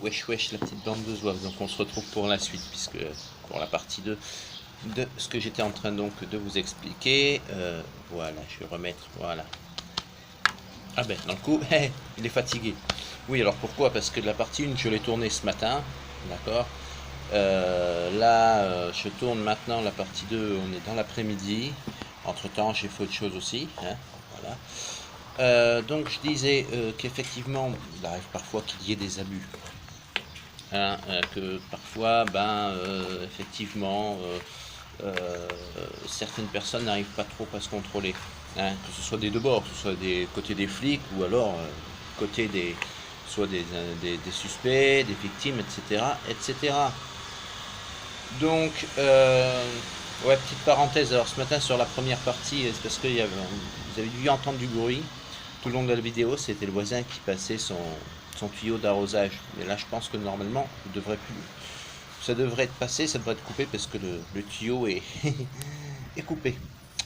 wesh wesh la petite bande de zouaves. Donc on se retrouve pour la suite, puisque pour la partie 2 de ce que j'étais en train donc de vous expliquer. Voilà, je vais remettre, voilà. Ah ben, dans le coup, il est fatigué. Oui, alors pourquoi? Parce que de la partie 1, je l'ai tournée ce matin, d'accord. Là, je tourne maintenant la partie 2, on est dans l'après-midi. Entre-temps, j'ai fait autre chose aussi, hein, voilà. Donc je disais qu'effectivement, il arrive parfois qu'il y ait des abus. Hein, que parfois, effectivement, certaines personnes n'arrivent pas trop à se contrôler. Hein, que ce soit des deux bords, que ce soit des côtés des flics ou alors côté des, soit des suspects, des victimes, etc. etc. Donc, ouais, petite parenthèse, alors ce matin sur la première partie, c'est parce que vous avez dû entendre du bruit tout le long de la vidéo, c'était le voisin qui passait son tuyau d'arrosage. Mais là, je pense que normalement, ça devrait être passé, ça devrait être coupé parce que le tuyau est, est coupé.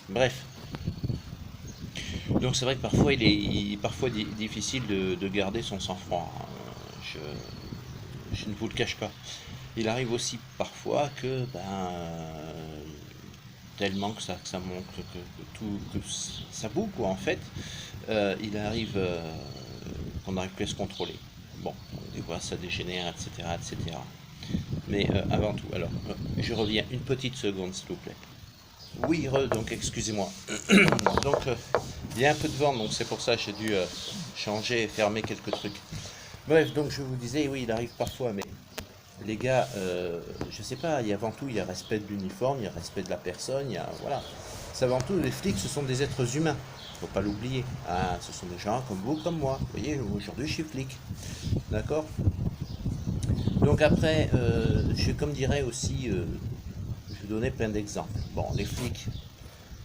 Bref. Donc c'est vrai que parfois il est parfois difficile de garder son sang-froid. Je ne vous le cache pas. Il arrive aussi parfois que tellement que ça monte, que ça boue quoi en fait, il arrive qu'on n'arrive plus à se contrôler. Bon, des fois ça dégénère, etc. etc. Mais avant tout, alors, je reviens une petite seconde s'il vous plaît. Oui, donc excusez-moi. Donc il y a un peu de vent, donc c'est pour ça que j'ai dû changer et fermer quelques trucs. Bref, donc je vous disais, oui, il arrive parfois, mais les gars, je sais pas, il y a avant tout, il y a respect de l'uniforme, il y a respect de la personne, il y a, voilà. C'est avant tout, les flics, ce sont des êtres humains, faut pas l'oublier. Ah, ce sont des gens comme vous, comme moi. Vous voyez, aujourd'hui, je suis flic. D'accord. Donc après, comme dirais aussi, je vais donner plein d'exemples. Bon, les flics,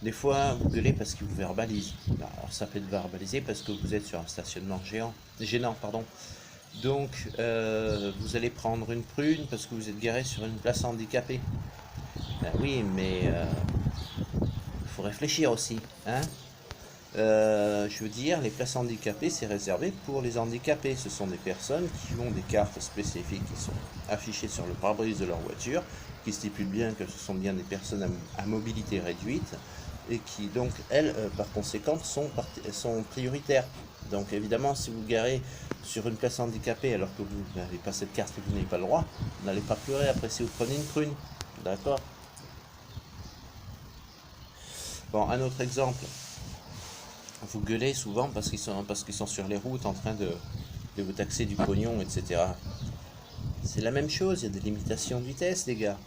des fois, vous gueulez parce qu'ils vous verbalisent. Alors, ça peut être verbalisé parce que vous êtes sur un stationnement gênant, pardon. Donc, vous allez prendre une prune parce que vous êtes garé sur une place handicapée. Ben oui, mais il faut réfléchir aussi, hein. Je veux dire, les places handicapées, c'est réservé pour les handicapés. Ce sont des personnes qui ont des cartes spécifiques qui sont affichées sur le pare-brise de leur voiture, qui stipulent bien que ce sont bien des personnes à mobilité réduite et qui, donc, elles, par conséquent, sont prioritaires. Donc, évidemment, si vous garez sur une place handicapée alors que vous n'avez pas cette carte et que vous n'avez pas le droit, vous n'allez pas pleurer après si vous prenez une prune. D'accord? Bon, un autre exemple. Vous gueulez souvent parce qu'ils sont sur les routes en train de vous taxer du pognon, etc. C'est la même chose, il y a des limitations de vitesse, les gars.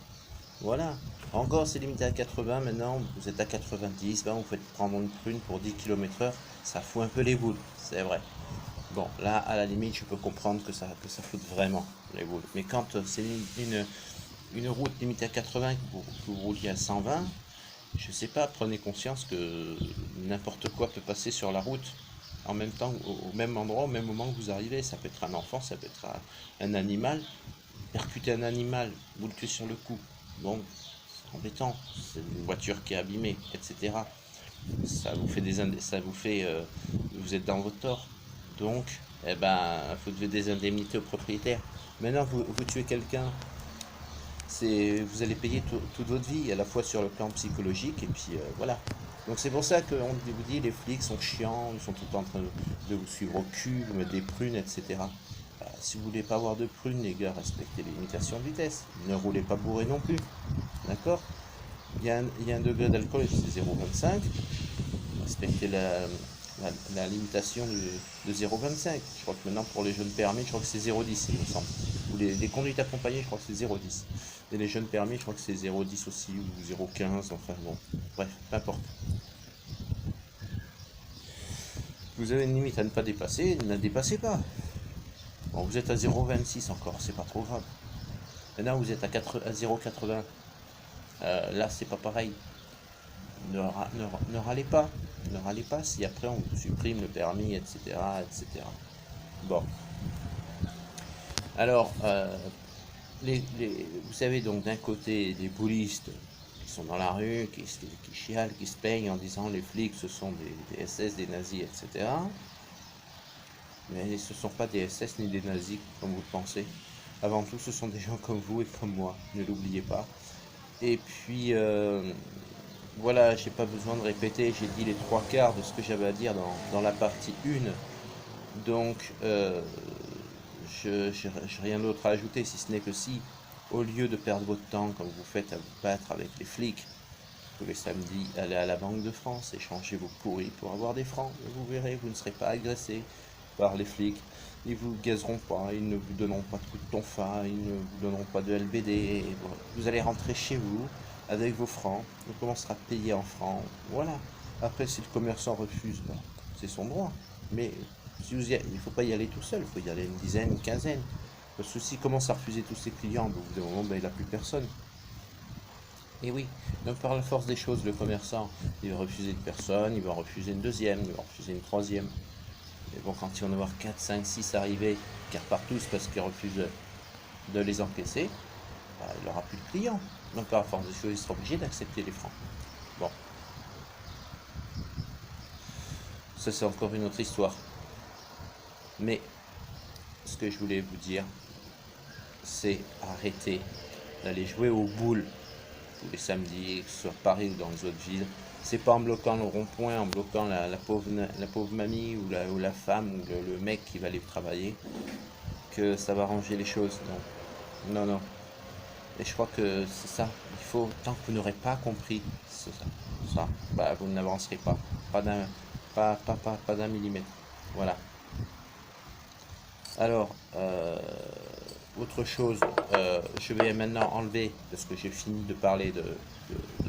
Voilà. Encore, c'est limité à 80, maintenant, vous êtes à 90, vous faites prendre une prune pour 10 km/h, ça fout un peu les boules, c'est vrai. Bon, là, à la limite, je peux comprendre que ça fout vraiment les boules. Mais quand c'est une route limitée à 80 que vous rouliez à 120, je sais pas, prenez conscience que n'importe quoi peut passer sur la route en même temps, au même endroit, au même moment que vous arrivez. Ça peut être un enfant, ça peut être un animal. Percuter un animal, vous le tuez sur le coup. Bon, c'est embêtant. C'est une voiture qui est abîmée, etc. Ça vous fait vous êtes dans votre tort. Donc, vous devez des indemnités au propriétaire. Maintenant, vous tuez quelqu'un, vous allez payer toute votre vie, à la fois sur le plan psychologique et puis voilà. Donc c'est pour ça qu'on vous dit les flics sont chiants, ils sont tout le temps en train de vous suivre au cul, vous mettre des prunes, etc. Si vous voulez pas avoir de prunes, les gars, respectez les limitations de vitesse. Ne roulez pas bourré non plus. D'accord. Il y a un degré d'alcool, c'est 0,25. Respectez la limitation de 0,25. Je crois que maintenant pour les jeunes permis, je crois que c'est 0,10 il me semble. Ou les conduites accompagnées, je crois que c'est 0,10. Et les jeunes permis, je crois que c'est 0,10 aussi, ou 0,15, enfin bon. Bref, peu importe. Vous avez une limite à ne pas dépasser, ne la dépassez pas. Bon, vous êtes à 0,26 encore, c'est pas trop grave. Maintenant, vous êtes à 0,80. Là, c'est pas pareil. Ne râlez pas. Ne râlez pas si après on vous supprime le permis, etc. etc. Bon. Alors, vous savez, donc d'un côté, les boulistes qui sont dans la rue, qui chialent, qui se peignent en disant les flics ce sont des SS, des nazis, etc. Mais ce ne sont pas des SS ni des nazis comme vous le pensez. Avant tout, ce sont des gens comme vous et comme moi, ne l'oubliez pas. Et puis, voilà, j'ai pas besoin de répéter, j'ai dit les trois quarts de ce que j'avais à dire dans la partie 1. Donc, je n'ai rien d'autre à ajouter, si ce n'est que si, au lieu de perdre votre temps, comme vous faites à vous battre avec les flics, tous les samedis, allez à la Banque de France, échangez vos pourris pour avoir des francs, et vous verrez, vous ne serez pas agressé par les flics. Ils vous gazeront pas, ils ne vous donneront pas de coup de tonfa, ils ne vous donneront pas de LBD. Et vous allez rentrer chez vous avec vos francs, vous commencerez à payer en francs. Voilà. Après, si le commerçant refuse, ben, c'est son droit. Mais si il ne faut pas y aller tout seul, il faut y aller une dizaine, une quinzaine. Parce que s'il commence à refuser tous ses clients, ben, au bout d'un moment, ben, il n'a plus personne. Et oui, donc par la force des choses, le commerçant, il va refuser une personne, il va en refuser une deuxième, il va en refuser une troisième. Et bon, quand ils vont en avoir 4, 5, 6 arrivés, qui repartent tous parce qu'ils refusent de les encaisser, bah, il n'aura plus de clients. Donc par la force des choses, il sera obligé d'accepter les francs. Bon, ça c'est encore une autre histoire. Mais ce que je voulais vous dire, c'est arrêter d'aller jouer aux boules tous les samedis, que ce soit Paris ou dans les autres villes. C'est pas en bloquant le rond-point, en bloquant la pauvre mamie ou la femme ou le mec qui va aller travailler que ça va ranger les choses. Non, non, non. Et je crois que c'est ça. Il faut, tant que vous n'aurez pas compris ça, bah, vous n'avancerez pas. Pas d'un millimètre. Voilà. Alors, autre chose, je vais maintenant enlever, parce que j'ai fini de parler de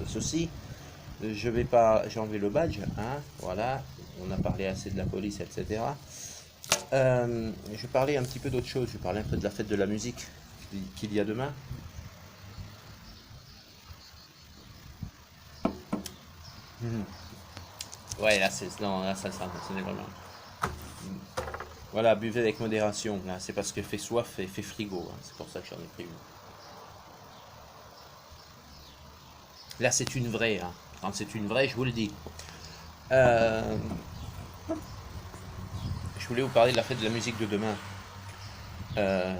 ceci, je vais pas, j'ai enlevé le badge, hein, voilà, on a parlé assez de la police, etc. Je vais parler un petit peu d'autre chose, je vais parler un peu de la fête de la musique qu'il y a demain. Ouais, là, non, là, ça n'est vraiment. Voilà, buvez avec modération, là, c'est parce que fait soif et fait frigo, hein, c'est pour ça que j'en ai pris une. Là, c'est une vraie, hein. Quand c'est une vraie, je vous le dis. Euh, je voulais vous parler de la fête de la musique de demain. Euh,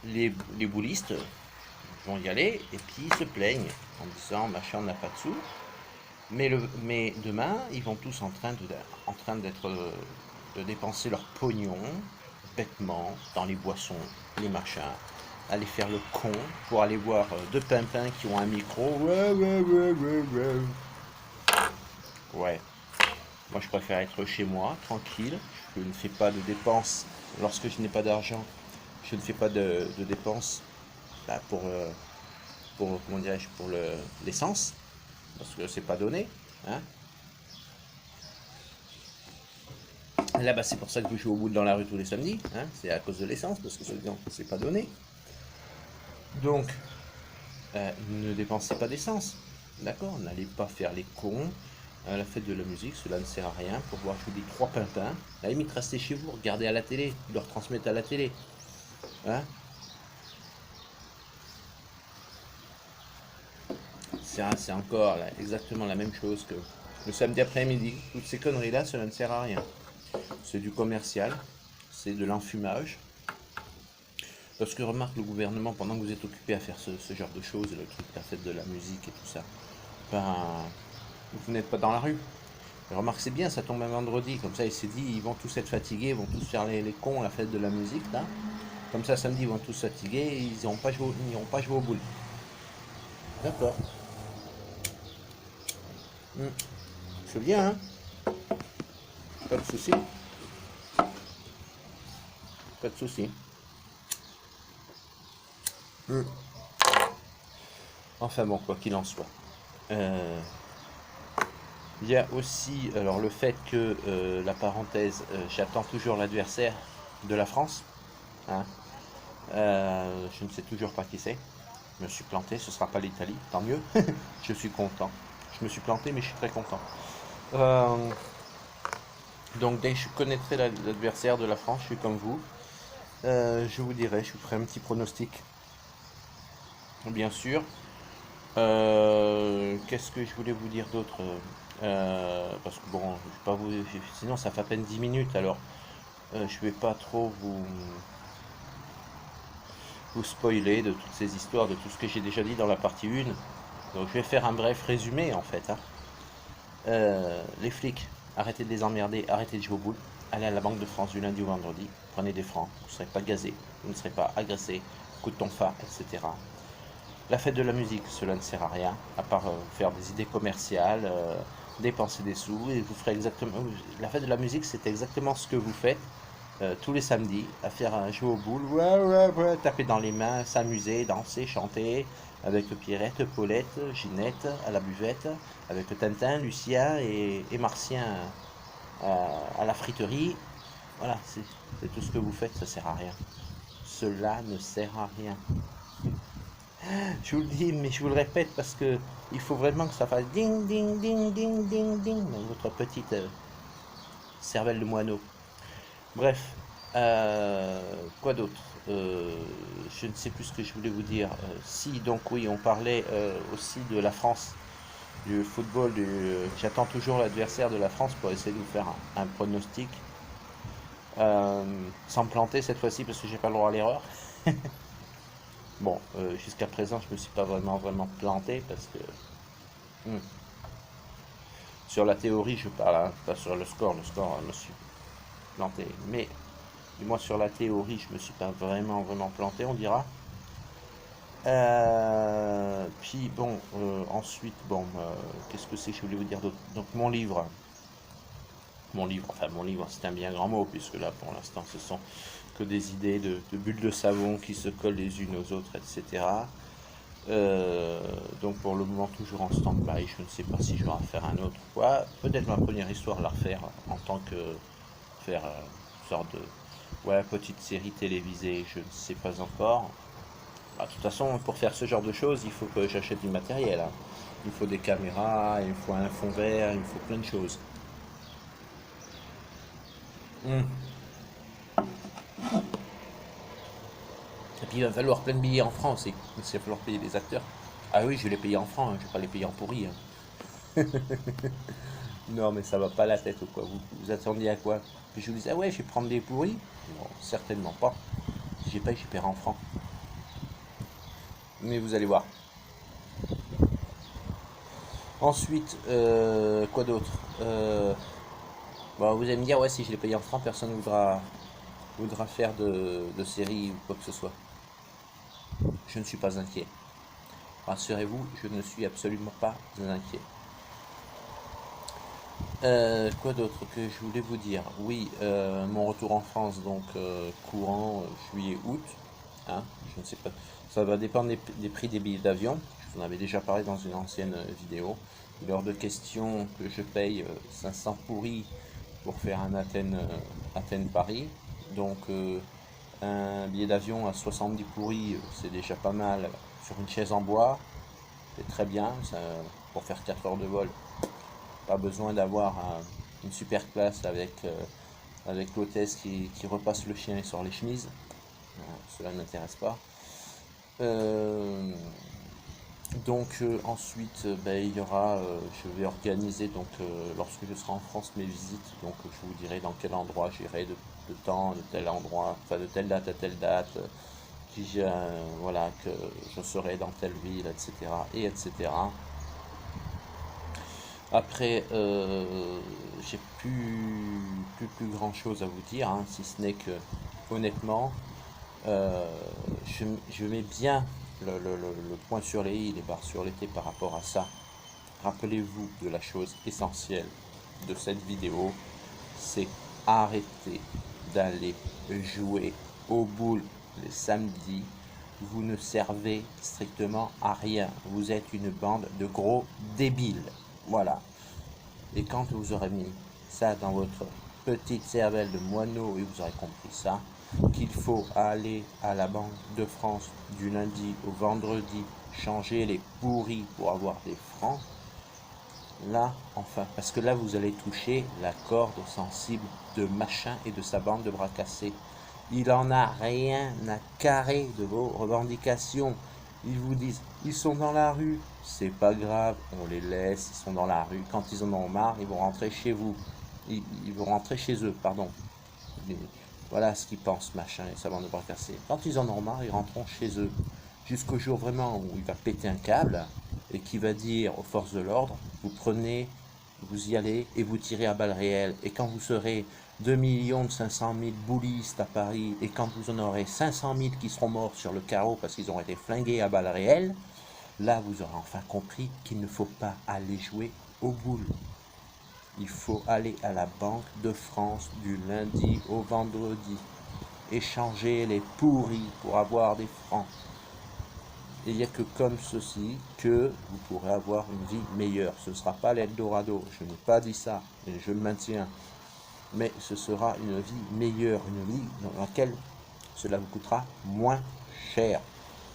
les boulistes vont y aller et puis ils se plaignent en disant machin, on n'a pas de sous. Mais demain, ils vont tous en train de dépenser leur pognon bêtement dans les boissons, les machins, aller faire le con pour aller voir deux pimpins qui ont un micro. Ouais, ouais, ouais, ouais, ouais. Ouais. Moi, je préfère être chez moi, tranquille. Je ne fais pas de dépenses lorsque je n'ai pas d'argent. Je ne fais pas de dépenses bah, comment dirais-je, pour l'essence, parce que c'est pas donné. Hein. Là, bah, c'est pour ça que je suis au bout dans la rue tous les samedis. Hein. C'est à cause de l'essence, parce que c'est pas donné. Donc, ne dépensez pas d'essence. D'accord. N'allez pas faire les cons. À la fête de la musique, cela ne sert à rien pour voir jouer des trois pimpins. À la limite, restez chez vous, regardez à la télé, leur transmettez à la télé. Hein. C'est encore là, exactement la même chose que le samedi après-midi. Toutes ces conneries-là, cela ne sert à rien. C'est du commercial, c'est de l'enfumage. Parce que remarque le gouvernement, pendant que vous êtes occupé à faire ce genre de choses, le truc, la fête de la musique et tout ça, ben, vous n'êtes pas dans la rue. Et remarque, c'est bien, ça tombe un vendredi, comme ça il s'est dit, ils vont tous être fatigués, ils vont tous faire les cons à la fête de la musique, là. Comme ça, samedi, ils vont tous fatiguer, ils n'iront pas jouer au boule. D'accord. C'est bien, hein. Pas de souci. Pas de souci. Enfin bon, quoi qu'il en soit. Il y a aussi alors le fait que la parenthèse, j'attends toujours l'adversaire de la France. Hein. Je ne sais toujours pas qui c'est. Je me suis planté, ce sera pas l'Italie, tant mieux. Je suis content. Je me suis planté, mais je suis très content. Donc dès que je connaîtrai l'adversaire de la France, je suis comme vous. Je vous dirai, je vous ferai un petit pronostic. Bien sûr. Qu'est-ce que je voulais vous dire d'autre parce que bon, je vais pas vous, sinon ça fait à peine 10 minutes, alors je vais pas trop vous spoiler de toutes ces histoires, de tout ce que j'ai déjà dit dans la partie 1. Donc je vais faire un bref résumé en fait, hein. Les flics, arrêtez de les emmerder, arrêtez de jouer au boule. Allez à la Banque de France du lundi au vendredi, prenez des francs, vous ne serez pas gazé, vous ne serez pas agressé, coup de tonfa, etc. La fête de la musique, cela ne sert à rien, à part faire des idées commerciales, dépenser des sous, et vous ferez exactement... La fête de la musique, c'est exactement ce que vous faites tous les samedis, à faire un jeu au boule, taper dans les mains, s'amuser, danser, chanter, avec Pierrette, Paulette, Ginette à la buvette, avec Tintin, Lucien et Martien à la friterie. Voilà, c'est tout ce que vous faites, ça sert à rien. Cela ne sert à rien. Je vous le dis, mais je vous le répète parce que il faut vraiment que ça fasse ding ding ding ding ding ding dans votre petite cervelle de moineau. Bref, quoi d'autre? Je ne sais plus ce que je voulais vous dire. Si, donc oui, on parlait aussi de la France, du football. J'attends toujours l'adversaire de la France pour essayer de vous faire un pronostic. Sans me planter cette fois-ci parce que j'ai pas le droit à l'erreur. Bon, jusqu'à présent, je me suis pas vraiment planté parce que sur la théorie, je parle, hein, pas sur le score. Le score, je me suis planté. Mais moi, sur la théorie, je me suis pas vraiment planté, on dira. Puis bon, ensuite, bon, qu'est-ce que c'est que je voulais vous dire d'autre? Donc mon livre, c'est un bien grand mot, puisque là, pour l'instant, ce sont que des idées de bulles de savon qui se collent les unes aux autres, etc. Donc pour le moment, toujours en stand-by. Je ne sais pas si je vais en faire un autre ou quoi. Peut-être ma première histoire, la refaire en tant que faire une sorte de petite série télévisée, je ne sais pas encore. De toute façon, pour faire ce genre de choses, il faut que j'achète du matériel, hein. Il faut des caméras, il faut un fond vert, il faut plein de choses. Et puis il va falloir plein de billets en France aussi. Il va falloir payer les acteurs. Ah oui, je vais les payer en francs, hein, je vais pas les payer en pourri, hein. Non, mais ça va pas la tête ou quoi. Vous attendiez à quoi? Puis je vous disais, ah ouais, je vais prendre des pourris. Non, certainement pas. Si j'ai pas, je paierai en francs. Mais vous allez voir. Ensuite, quoi d'autre? Vous allez me dire, ouais, si je l'ai payé en francs, personne ne voudra faire de série ou quoi que ce soit. Je ne suis pas inquiet. Rassurez-vous, je ne suis absolument pas inquiet. Quoi d'autre que je voulais vous dire? Oui, mon retour en France, donc courant juillet-août. Hein, je ne sais pas. Ça va dépendre des prix des billets d'avion. Je vous en avais déjà parlé dans une ancienne vidéo. Il est hors de question que je paye 500 pourris pour faire un Athènes-Paris. Donc un billet d'avion à 70 pourris, c'est déjà pas mal sur une chaise en bois. C'est très bien. Pour faire 4 heures de vol, pas besoin d'avoir une super classe avec l'hôtesse qui repasse le chien sur les chemises. Cela n'intéresse pas. Donc ensuite, il y aura, je vais organiser donc lorsque je serai en France mes visites. Donc je vous dirai dans quel endroit j'irai de temps, de tel endroit, enfin de telle date à telle date, voilà, que je serai dans telle ville, etc. et etc. Après, j'ai plus grand chose à vous dire, hein, si ce n'est que honnêtement, je mets bien le point sur les i, les barres sur les t par rapport à ça. Rappelez-vous de la chose essentielle de cette vidéo, c'est arrêter d'aller jouer aux boules les samedis. Vous ne servez strictement à rien. Vous êtes une bande de gros débiles. Voilà. Et quand vous aurez mis ça dans votre petite cervelle de moineau et vous aurez compris ça, qu'il faut aller à la Banque de France du lundi au vendredi, changer les pourris pour avoir des francs, là, enfin, parce que là, vous allez toucher la corde sensible de Machin et de sa bande de bras cassés. Il en a rien à carrer de vos revendications. Ils vous disent, ils sont dans la rue, c'est pas grave, on les laisse, ils sont dans la rue. Quand ils en ont marre, ils vont rentrer chez vous. Ils vont rentrer chez eux, pardon. Voilà ce qu'ils pensent, machin, et sa bande de bras cassés. Quand ils en ont marre, ils rentreront chez eux. Jusqu'au jour vraiment où il va péter un câble et qui va dire aux forces de l'ordre, vous prenez, vous y allez et vous tirez à balles réelles. Et quand vous serez 2 500 000 boulistes à Paris et quand vous en aurez 500 000 qui seront morts sur le carreau parce qu'ils ont été flingués à balles réelles, là vous aurez enfin compris qu'il ne faut pas aller jouer aux boules. Il faut aller à la Banque de France du lundi au vendredi. Échanger les pourris pour avoir des francs. Et il n'y a que comme ceci que vous pourrez avoir une vie meilleure. Ce ne sera pas l'Eldorado, je n'ai pas dit ça, et je le maintiens. Mais ce sera une vie meilleure, une vie dans laquelle cela vous coûtera moins cher.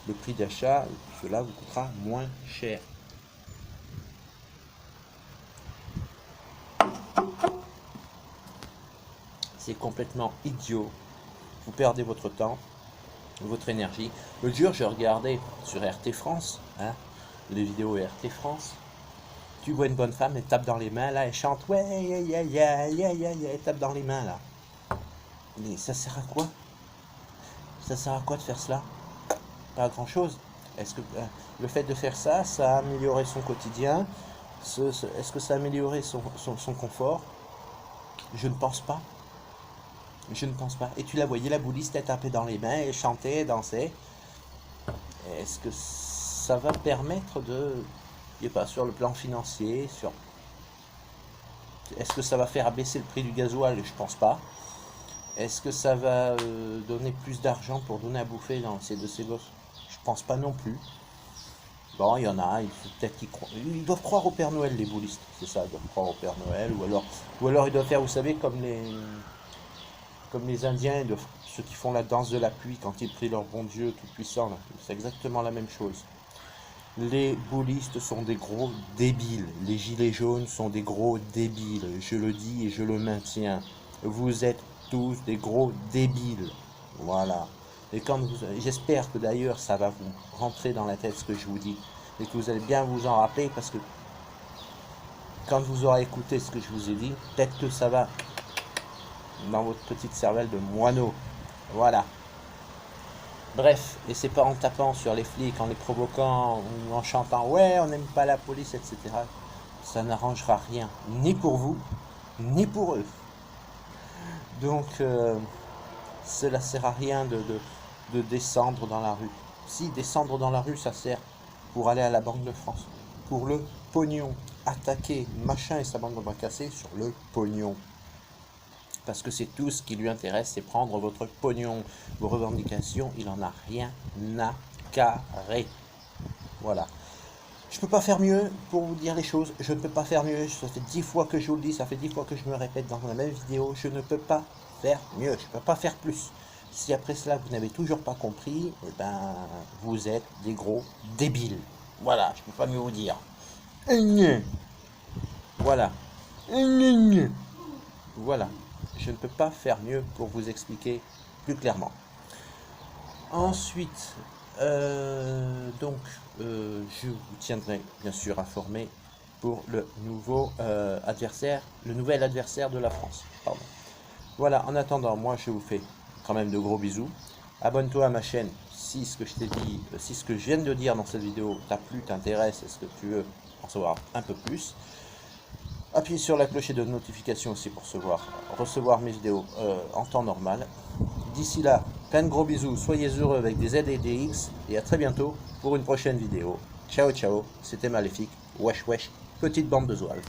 Le prix d'achat, cela vous coûtera moins cher. C'est complètement idiot. Vous perdez votre temps, votre énergie. L'autre jour, je regardais sur RT France, hein, les vidéos RT France. Tu vois une bonne femme, elle tape dans les mains, là, elle chante, ouais, elle tape dans les mains, là. Mais ça sert à quoi? Ça sert à quoi de faire cela? Pas à grand chose. Est-ce que le fait de faire ça, ça a amélioré son quotidien? Est-ce que ça a amélioré son confort? Je ne pense pas. Je ne pense pas. Et tu la voyais, la bouliste, elle tapait dans les mains, elle chantait, elle dansait. Est-ce que ça va permettre de... Je sais pas, sur le plan financier, sur... Est-ce que ça va faire abaisser le prix du gasoil? Je pense pas. Est-ce que ça va donner plus d'argent pour donner à bouffer dans ces gosses? Je pense pas non plus. Bon, il y en a, il faut peut-être qu'ils croient. Ils doivent croire au Père Noël, les boulistes. C'est ça, ils doivent croire au Père Noël. Ou alors ils doivent faire, vous savez, comme les Indiens, ceux qui font la danse de la pluie quand ils prient leur bon Dieu tout-puissant. C'est exactement la même chose. Les boulistes sont des gros débiles. Les gilets jaunes sont des gros débiles. Je le dis et je le maintiens. Vous êtes tous des gros débiles. Voilà. Et j'espère que d'ailleurs ça va vous rentrer dans la tête ce que je vous dis. Et que vous allez bien vous en rappeler parce que quand vous aurez écouté ce que je vous ai dit, peut-être que ça va dans votre petite cervelle de moineau. Voilà. Bref, et c'est pas en tapant sur les flics, en les provoquant, ou en chantant « Ouais, on n'aime pas la police », etc. Ça n'arrangera rien, ni pour vous, ni pour eux. Donc, cela sert à rien de descendre dans la rue. Si, descendre dans la rue, ça sert pour aller à la Banque de France. Pour le pognon. Attaquer machin et sa bande de bras cassés sur le pognon. Parce que c'est tout ce qui lui intéresse, c'est prendre votre pognon, vos revendications, il en a rien à carrer. Voilà. Je ne peux pas faire mieux pour vous dire les choses, je ne peux pas faire mieux, ça fait 10 fois que je vous le dis, ça fait 10 fois que je me répète dans la même vidéo, je ne peux pas faire mieux, je ne peux pas faire plus. Si après cela vous n'avez toujours pas compris, eh ben, vous êtes des gros débiles. Voilà, je ne peux pas mieux vous dire. Voilà. Voilà. Je ne peux pas faire mieux pour vous expliquer plus clairement. Ensuite, je vous tiendrai bien sûr informé pour le nouvel adversaire de la France. Pardon. Voilà, en attendant, moi je vous fais quand même de gros bisous. Abonne-toi à ma chaîne si ce que je t'ai dit, si ce que je viens de dire dans cette vidéo t'a plu, t'intéresse, est-ce que tu veux en savoir un peu plus. Appuyez sur la cloche de notification aussi pour recevoir mes vidéos en temps normal. D'ici là, plein de gros bisous, soyez heureux avec des Z et des X, et à très bientôt pour une prochaine vidéo. Ciao ciao, c'était Maléfique, wesh wesh, petite bande de zouaves.